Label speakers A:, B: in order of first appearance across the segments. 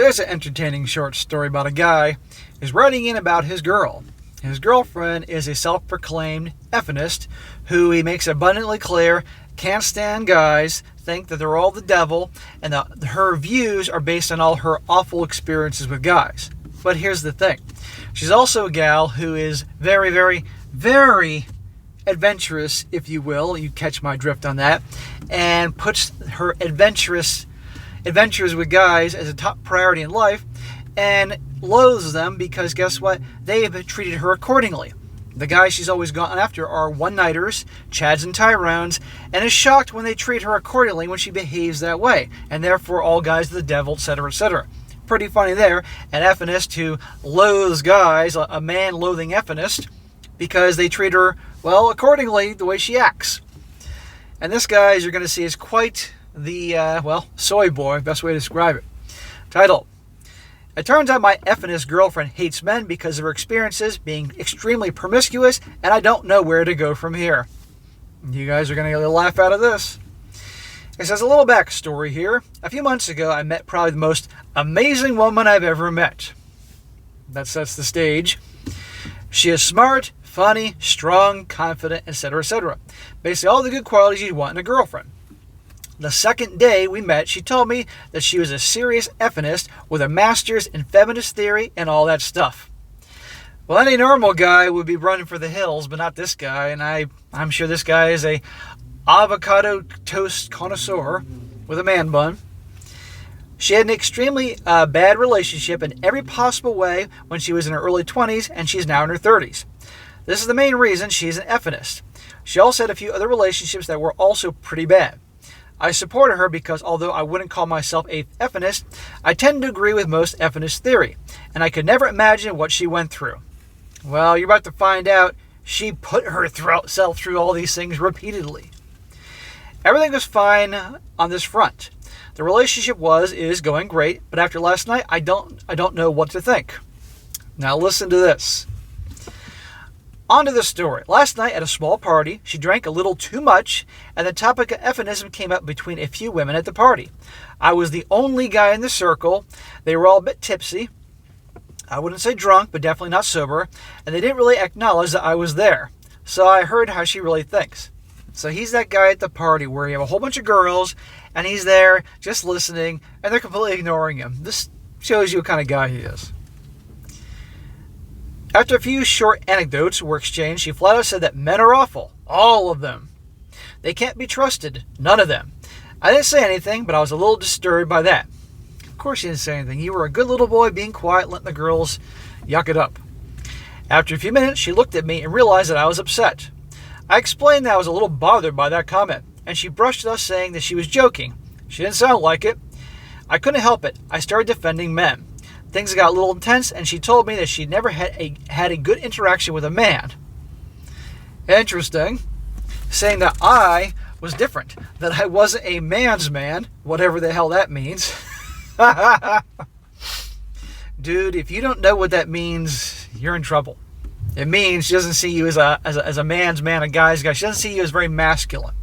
A: So here's an entertaining short story about a guy who's writing in about his girl. His girlfriend is a self-proclaimed effeminist who he makes abundantly clear can't stand guys, think that they're all the devil, and her views are based on all her awful experiences with guys. But here's the thing. She's also a gal who is very, very, very adventurous, if you will. You catch my drift on that. And puts her adventures with guys as a top priority in life and loathes them because guess what? They have treated her accordingly. The guys she's always gone after are one-nighters, Chads and Tyrones, and is shocked when they treat her accordingly when she behaves that way. And therefore all guys are the devil, etc., etc. Pretty funny there. An effeminist who loathes guys, a man-loathing effeminist, because they treat her, well, accordingly, the way she acts. And this guy, as you're going to see, is quite the, soy boy, best way to describe it. Title: It turns out my effeminist girlfriend hates men because of her experiences being extremely promiscuous, and I don't know where to go from here. You guys are going to get a laugh out of this. It says a little backstory here. A few months ago, I met probably the most amazing woman I've ever met. That sets the stage. She is smart, funny, strong, confident, etc., etc. Basically all the good qualities you'd want in a girlfriend. The second day we met, she told me that she was a serious effeminist with a master's in feminist theory and all that stuff. Well, any normal guy would be running for the hills, but not this guy, and I'm sure this guy is a avocado toast connoisseur with a man bun. She had an extremely bad relationship in every possible way when she was in her early 20s, and she's now in her 30s. This is the main reason she's an effeminist. She also had a few other relationships that were also pretty bad. I supported her because although I wouldn't call myself a effeminist, I tend to agree with most effeminist theory, and I could never imagine what she went through. Well, you're about to find out she put herself through all these things repeatedly. Everything was fine on this front. The relationship is going great, but after last night, I don't know what to think. Now listen to this. On to the story. Last night at a small party, she drank a little too much, and the topic of effeminists came up between a few women at the party. I was the only guy in the circle. They were all a bit tipsy. I wouldn't say drunk, but definitely not sober, and they didn't really acknowledge that I was there. So I heard how she really thinks. So he's that guy at the party where you have a whole bunch of girls, and he's there just listening, and they're completely ignoring him. This shows you what kind of guy he is. After a few short anecdotes were exchanged, she flat out said that men are awful. All of them. They can't be trusted. None of them. I didn't say anything, but I was a little disturbed by that. Of course you didn't say anything. You were a good little boy being quiet, letting the girls yuck it up. After a few minutes, she looked at me and realized that I was upset. I explained that I was a little bothered by that comment, and she brushed us saying that she was joking. She didn't sound like it. I couldn't help it. I started defending men. Things got a little intense, and she told me that she'd never had a good interaction with a man. Interesting. Saying that I was different, that I wasn't a man's man, whatever the hell that means. Dude, if you don't know what that means, you're in trouble. It means she doesn't see you as a man's man, a guy's guy. She doesn't see you as very masculine.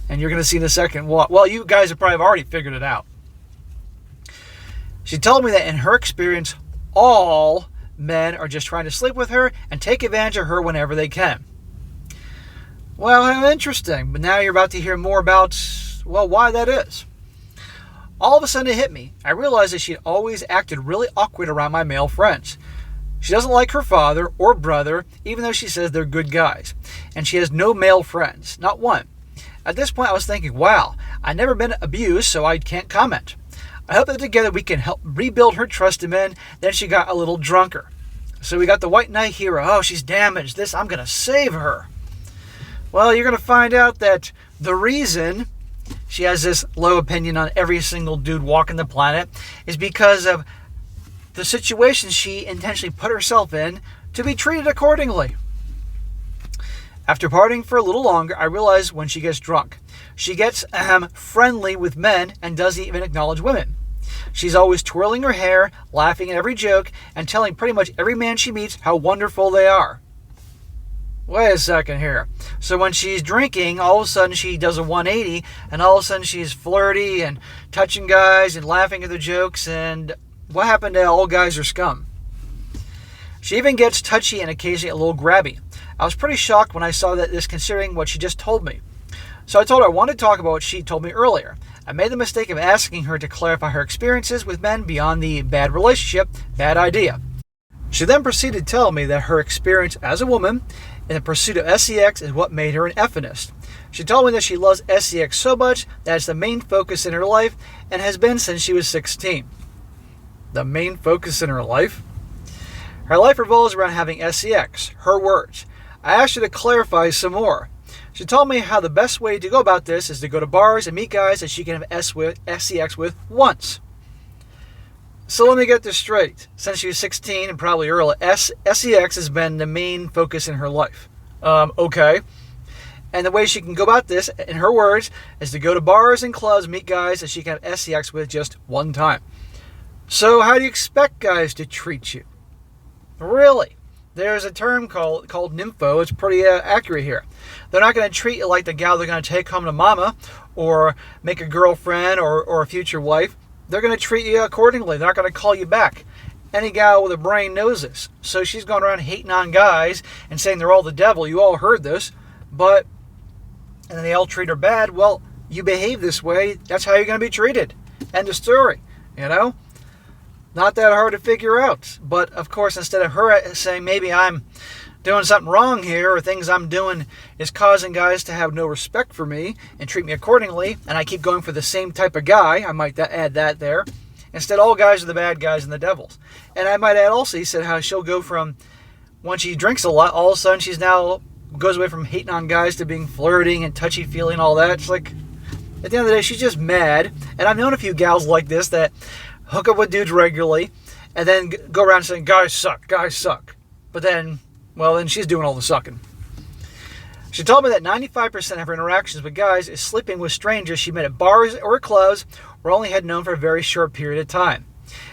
A: And you're going to see in a second what. Well, you guys have probably already figured it out. She told me that in her experience, all men are just trying to sleep with her and take advantage of her whenever they can. Well, how interesting. But now you're about to hear more about, why that is. All of a sudden it hit me. I realized that she'd always acted really awkward around my male friends. She doesn't like her father or brother, even though she says they're good guys. And she has no male friends, not one. At this point I was thinking, wow, I've never been abused, so I can't comment. I hope that together we can help rebuild her trust in men. Then she got a little drunker. So we got the white knight hero. Oh, she's damaged. I'm going to save her. Well, you're going to find out that the reason she has this low opinion on every single dude walking the planet is because of the situation she intentionally put herself in to be treated accordingly. After partying for a little longer, I realized when she gets drunk, she gets friendly with men and doesn't even acknowledge women. She's always twirling her hair, laughing at every joke, and telling pretty much every man she meets how wonderful they are. Wait a second here. So when she's drinking, all of a sudden she does a 180, and all of a sudden she's flirty and touching guys and laughing at their jokes, and What happened to all guys are scum? She even gets touchy and occasionally a little grabby. I was pretty shocked when I saw this considering what she just told me. So I told her I wanted to talk about what she told me earlier. I made the mistake of asking her to clarify her experiences with men beyond the bad relationship, bad idea. She then proceeded to tell me that her experience as a woman in the pursuit of sex is what made her an effeminist. She told me that she loves sex so much that it's the main focus in her life and has been since she was 16. The main focus in her life? Her life revolves around having sex, her words. I asked her to clarify some more. She told me how the best way to go about this is to go to bars and meet guys that she can have sex with once. So let me get this straight. Since she was 16 and probably early, sex has been the main focus in her life. Okay. And the way she can go about this, in her words, is to go to bars and clubs and meet guys that she can have sex with just one time. So how do you expect guys to treat you? Really? There's a term called nympho. It's pretty accurate here. They're not going to treat you like the gal they're going to take home to mama or make a girlfriend or a future wife. They're going to treat you accordingly. They're not going to call you back. Any gal with a brain knows this. So she's going around hating on guys and saying they're all the devil. You all heard this. And then they all treat her bad. Well, you behave this way. That's how you're going to be treated. End of story. You know? Not that hard to figure out. But, of course, instead of her saying maybe I'm doing something wrong here or things I'm doing is causing guys to have no respect for me and treat me accordingly, and I keep going for the same type of guy, I might add that there. Instead, all guys are the bad guys and the devils. And I might add also, he said how she'll go from, when she drinks a lot, all of a sudden she's now goes away from hating on guys to being flirting and touchy-feely and all that. It's like, at the end of the day, she's just mad. And I've known a few gals like this that hook up with dudes regularly and then go around saying, guys suck. But then, well, then she's doing all the sucking. She told me that 95% of her interactions with guys is sleeping with strangers she met at bars or clubs or only had known for a very short period of time.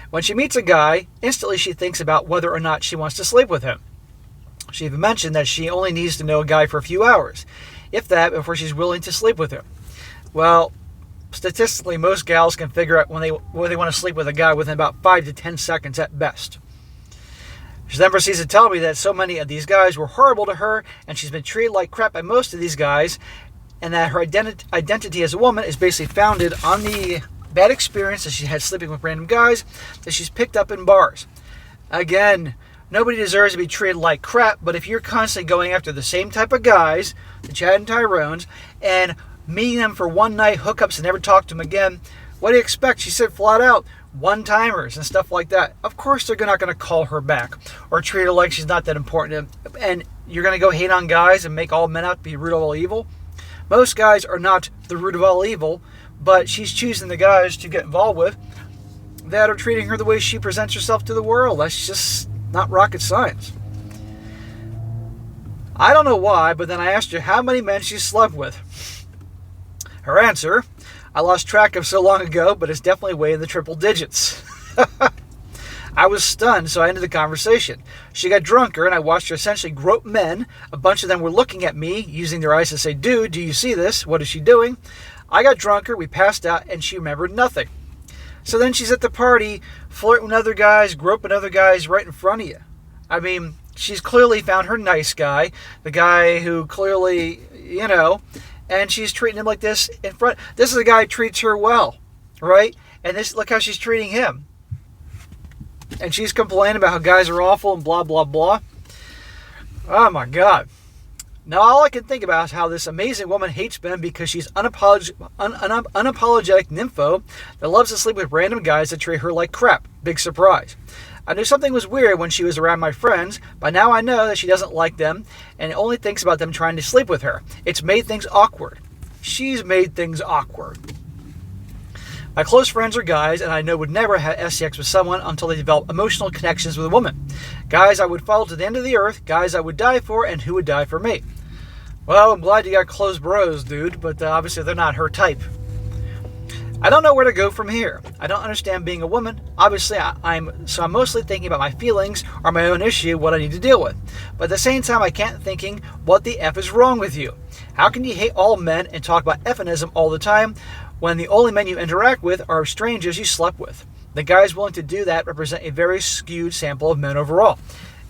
A: When she meets a guy, instantly she thinks about whether or not she wants to sleep with him. She even mentioned that she only needs to know a guy for a few hours, if that, before she's willing to sleep with him. Well, statistically, most gals can figure out when they want to sleep with a guy within about 5 to 10 seconds at best. She then proceeds to tell me that so many of these guys were horrible to her and she's been treated like crap by most of these guys, and that her identity as a woman is basically founded on the bad experience that she had sleeping with random guys that she's picked up in bars. Again, nobody deserves to be treated like crap, but if you're constantly going after the same type of guys, the Chad and Tyrones, and meeting them for one night hookups and never talk to them again, what do you expect? She said flat out, one-timers and stuff like that. Of course they're not going to call her back or treat her like she's not that important. And you're going to go hate on guys and make all men out to be root of all evil? Most guys are not the root of all evil, but she's choosing the guys to get involved with that are treating her the way she presents herself to the world. That's just not rocket science. I don't know why, but then I asked her how many men she slept with. Her answer, I lost track of so long ago, but it's definitely way in the triple digits. I was stunned, so I ended the conversation. She got drunker, and I watched her essentially grope men. A bunch of them were looking at me, using their eyes to say, dude, do you see this? What is she doing? I got drunker, we passed out, and she remembered nothing. So then she's at the party, flirting with other guys, groping other guys right in front of you. I mean, she's clearly found her nice guy, the guy who clearly, and she's treating him like this in front. This is a guy who treats her well, right? And look how she's treating him. And she's complaining about how guys are awful and blah, blah, blah. Oh, my God. Now, all I can think about is how this amazing woman hates men because she's unapologetic nympho that loves to sleep with random guys that treat her like crap. Big surprise. I knew something was weird when she was around my friends, but now I know that she doesn't like them and only thinks about them trying to sleep with her. It's made things awkward. She's made things awkward. My close friends are guys, and I know would never have sex with someone until they develop emotional connections with a woman. Guys I would follow to the end of the earth, guys I would die for, and who would die for me. Well, I'm glad you got close bros, dude, but obviously they're not her type. I don't know where to go from here. I don't understand being a woman. Obviously, I'm mostly thinking about my feelings or my own issue, what I need to deal with. But at the same time, I can't thinking, what the F is wrong with you? How can you hate all men and talk about effenism all the time when the only men you interact with are strangers you slept with? The guys willing to do that represent a very skewed sample of men overall.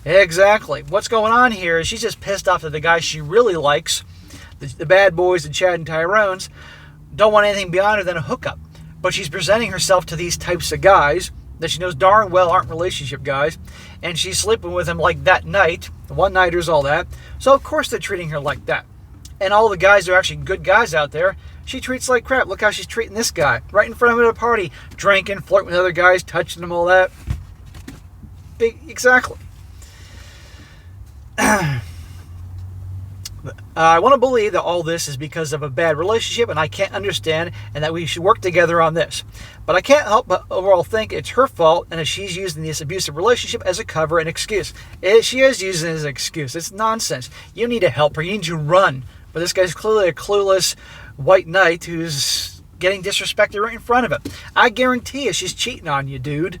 A: Exactly. What's going on here is she's just pissed off that the guys she really likes, the bad boys, the Chad and Tyrones, don't want anything beyond her than a hookup. But she's presenting herself to these types of guys that she knows darn well aren't relationship guys, and she's sleeping with them like that night, one-nighters, all that. So of course they're treating her like that. And all the guys are actually good guys out there, she treats like crap. Look how she's treating this guy right in front of him at a party, drinking, flirting with other guys, touching them, all that. Exactly. I want to believe that all this is because of a bad relationship, and I can't understand, and that we should work together on this. But I can't help but overall think it's her fault, and that she's using this abusive relationship as a cover and excuse. She is using it as an excuse. It's nonsense. You need to help her. You need to run. But this guy's clearly a clueless white knight who's getting disrespected right in front of him. I guarantee you she's cheating on you, dude.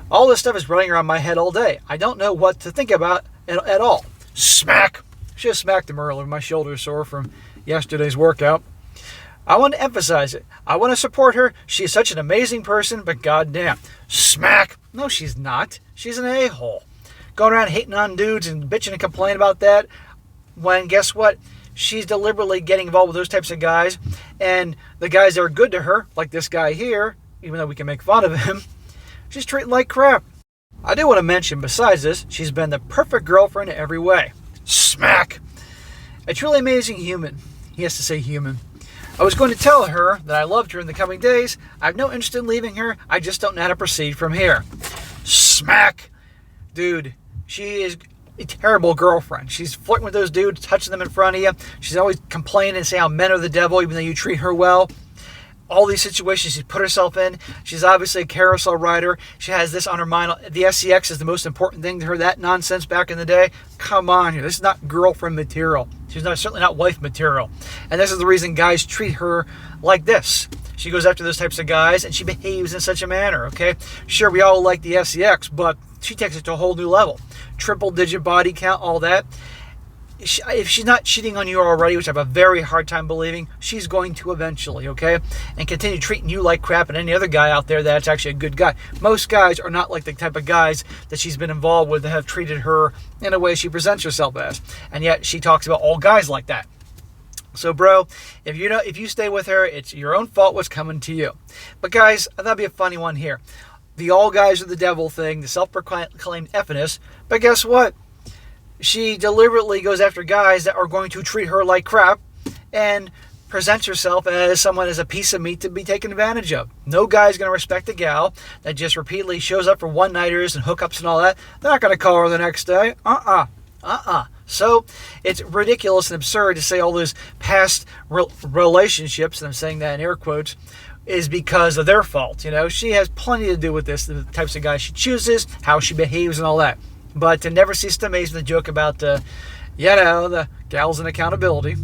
A: All this stuff is running around my head all day. I don't know what to think about at all. Smack! Should have smacked him earlier. My shoulder's sore from yesterday's workout. I want to emphasize it. I want to support her. She's such an amazing person, but goddamn. Smack! No, she's not. She's an a-hole. Going around hating on dudes and bitching and complaining about that, when guess what? She's deliberately getting involved with those types of guys, and the guys that are good to her, like this guy here, even though we can make fun of him, she's treating like crap. I do want to mention, besides this, she's been the perfect girlfriend in every way. Smack! A truly amazing human. He has to say human. I was going to tell her that I loved her in the coming days. I have no interest in leaving her. I just don't know how to proceed from here. Smack! Dude, she is a terrible girlfriend. She's flirting with those dudes, touching them in front of you. She's always complaining and saying how men are the devil, even though you treat her well. All these situations she's put herself in. She's obviously a carousel rider. She has this on her mind. The SEX is the most important thing to her. That nonsense back in the day. Come on here. This is not girlfriend material. She's certainly not wife material. And this is the reason guys treat her like this. She goes after those types of guys, and she behaves in such a manner, okay? Sure, we all like the SEX, but she takes it to a whole new level. Triple-digit body count, all that. If she's not cheating on you already, which I have a very hard time believing, she's going to eventually, okay? And continue treating you like crap and any other guy out there that's actually a good guy. Most guys are not like the type of guys that she's been involved with that have treated her in a way she presents herself as. And yet she talks about all guys like that. So, bro, if you stay with her, it's your own fault what's coming to you. But, guys, that'd be a funny one here. The all guys are the devil thing, the self-proclaimed effness. But guess what? She deliberately goes after guys that are going to treat her like crap and presents herself as someone as a piece of meat to be taken advantage of. No guy's going to respect a gal that just repeatedly shows up for one-nighters and hookups and all that. They're not going to call her the next day. So it's ridiculous and absurd to say all those past relationships, and I'm saying that in air quotes, is because of their fault. You know, she has plenty to do with this, the types of guys she chooses, how she behaves and all that. But to never cease to amaze me, the joke about, the gals and accountability.